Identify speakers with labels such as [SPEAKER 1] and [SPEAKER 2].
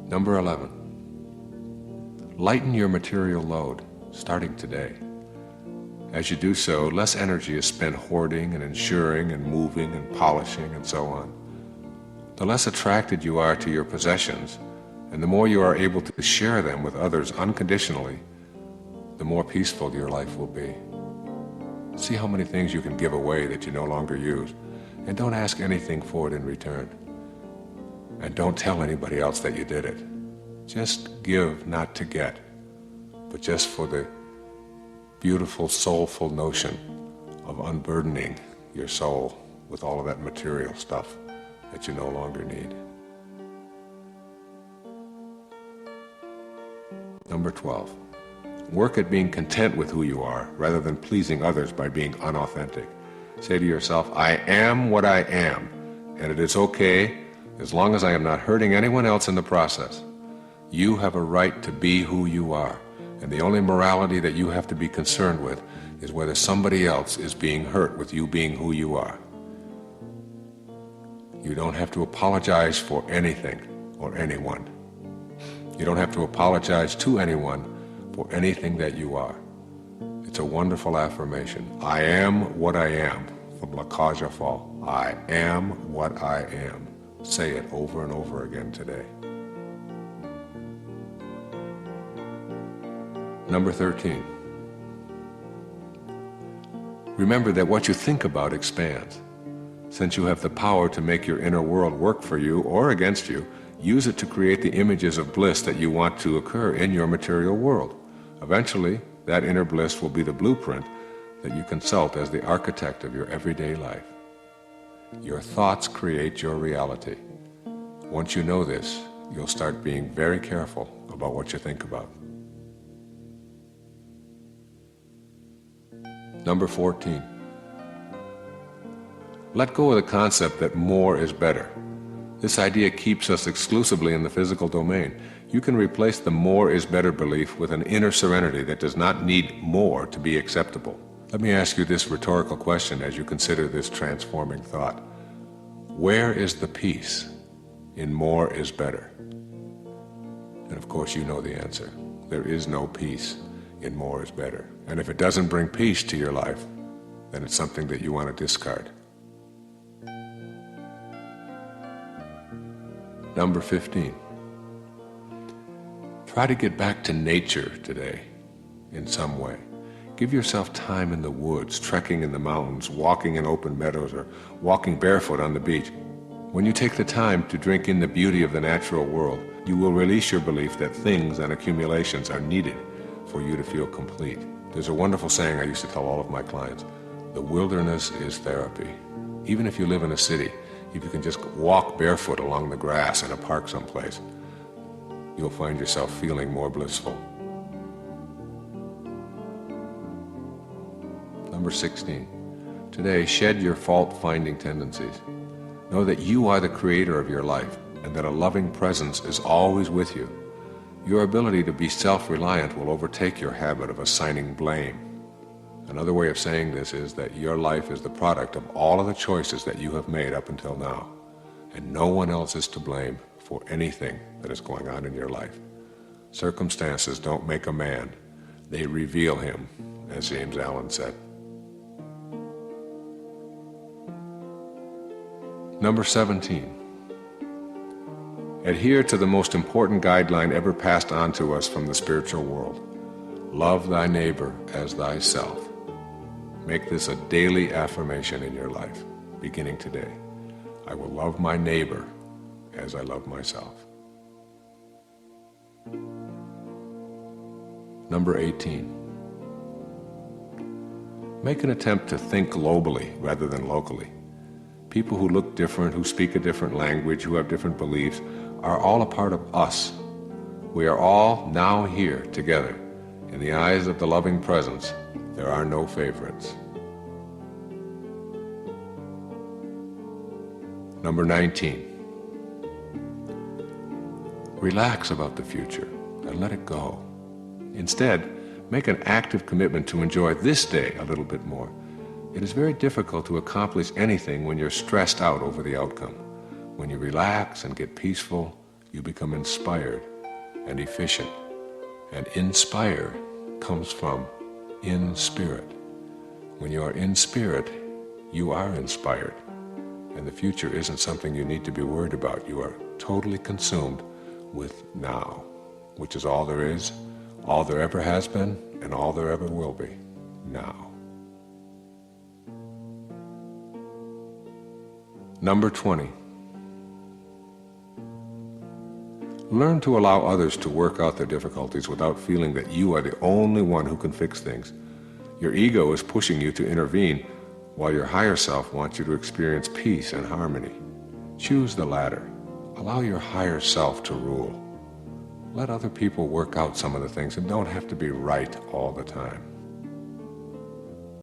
[SPEAKER 1] Number 11. Lighten your material load, starting today. As you do so, less energy is spent hoarding and ensuring and moving and polishing and so on. The less attracted you are to your possessions, and the more you are able to share them with others unconditionally, the more peaceful your life will be. See how many things you can give away that you no longer use, and don't ask anything for it in return. And don't tell anybody else that you did it. Just give, not to get, but just for the beautiful, soulful notion of unburdening your soul with all of that material stuff that you no longer need. Number 12. Work at being content with who you are rather than pleasing others by being unauthentic. Say to yourself, I am what I am, and it is okay as long as I am not hurting anyone else in the process. You have a right to be who you are, and the only morality that you have to be concerned with is whether somebody else is being hurt with you being who you are. You don't have to apologize for anything or anyone. You don't have to apologize to anyone for anything that you are. It's a wonderful affirmation. I am what I am, from La Cage aux Folles. I am what I am. Say it over and over again today. Number 13. Remember that what you think about expands. Since you have the power to make your inner world work for you or against you, use it to create the images of bliss that you want to occur in your material world. Eventually, that inner bliss will be the blueprint that you consult as the architect of your everyday life. Your thoughts create your reality. Once you know this, you'll start being very careful about what you think about. Number 14. Let go of the concept that more is better. This idea keeps us exclusively in the physical domain. You can replace the more is better belief with an inner serenity that does not need more to be acceptable. Let me ask you this rhetorical question as you consider this transforming thought. Where is the peace in more is better? And of course you know the answer. There is no peace in more is better. And if it doesn't bring peace to your life, then it's something that you want to discard. Number 15. Try to get back to nature today in some way. Give yourself time in the woods, trekking in the mountains, walking in open meadows, or walking barefoot on the beach. When you take the time to drink in the beauty of the natural world, you will release your belief that things and accumulations are needed for you to feel complete. There's a wonderful saying I used to tell all of my clients. The wilderness is therapy. Even if you live in a city, if you can just walk barefoot along the grass in a park someplace, you'll find yourself feeling more blissful. Number 16. Today, shed your fault-finding tendencies. Know that you are the creator of your life and that a loving presence is always with you. Your ability to be self-reliant will overtake your habit of assigning blame. Another way of saying this is that your life is the product of all of the choices that you have made up until now, and no one else is to blame for anything that is going on in your life. Circumstances don't make a man, they reveal him, as James Allen said. Number 17. Adhere to the most important guideline ever passed on to us from the spiritual world. Love thy neighbor as thyself. Make this a daily affirmation in your life, beginning today. I will love my neighbor as I love myself. Number 18. Make an attempt to think globally rather than locally. People who look different, who speak a different language, who have different beliefs, are all a part of us. We are all now here together. In the eyes of the loving presence, there are no favorites. Number 19. Relax about the future and let it go. Instead, make an active commitment to enjoy this day a little bit more. It is very difficult to accomplish anything when you're stressed out over the outcome. When you relax and get peaceful, you become inspired and efficient. And inspire comes from in spirit. When you are in spirit, you are inspired. And the future isn't something you need to be worried about. You are totally consumed with now, which is all there is, all there ever has been, and all there ever will be. Now. Number 20. Learn to allow others to work out their difficulties without feeling that you are the only one who can fix things. Your ego is pushing you to intervene, while your higher self wants you to experience peace and harmony. Choose the latter. Allow your higher self to rule. Let other people work out some of the things and don't have to be right all the time.